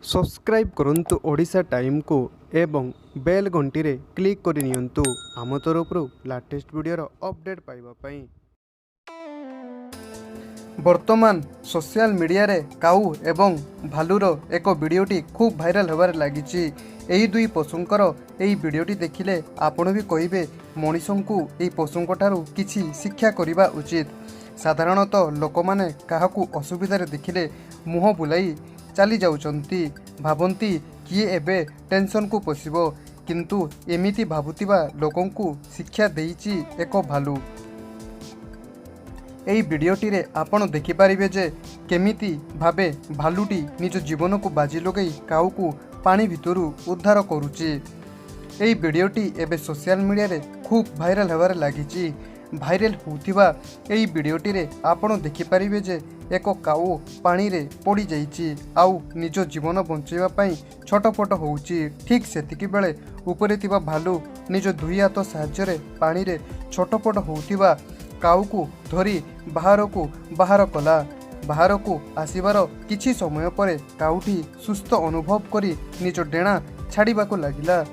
Subscribe करंतु Odisha time को एवं बेल घंटी रे क्लिक करि नियंतु आम तरफ लाटेस्ट वीडियो अपडेट पाइबा पई। वर्तमान सोशल मीडिया रे काऊ एवं भालुर एक वीडियोटी खूब भाइराल होबार लागिछि। एही दुई पशुंकर एही वीडियोटी देखिले आपण भी कहिबे मनीषंकु एही पशुंकठारु किछि शिक्षा करिबा उचित। साधारणतः लोकमाने काहाकू असुविधारे देखिले मुह बुलाई चली जाउचंती, भाबंती किए एबे टेंशन को पशिबो, किंतु एमिति भाबुतिबा लोकंकु शिक्षा देइछि एक भालू। एही वीडियोटी रे आपण देखि पारिबे जे केमिति भाबे भालुटी निज जीवन को बाजी लगई काउकू पानी भितरु उद्धार करूची। एही वीडियोटी एबे सोशल मीडिया रे खूब भाइराल होबार लागिछि। भाइराल होउथिबा एही वीडियोटी रे आपण देखि पारिबे जे एक काऊ पानी रे पड़ी जाइछि आउ निज जीवन बंचैबा पई छटपट होउछि। ठीक सेतिकी बेले ऊपरे थिबा भालू निज दुई हाथ साहाय्य रे पानी रे छटपट होउथिबा काऊ को धरी बाहर कला। बाहर को आसीबार किछि समय परे काऊटी सुस्थ अनुभव करी निज डेणा छाड़ीबाकू लागिला।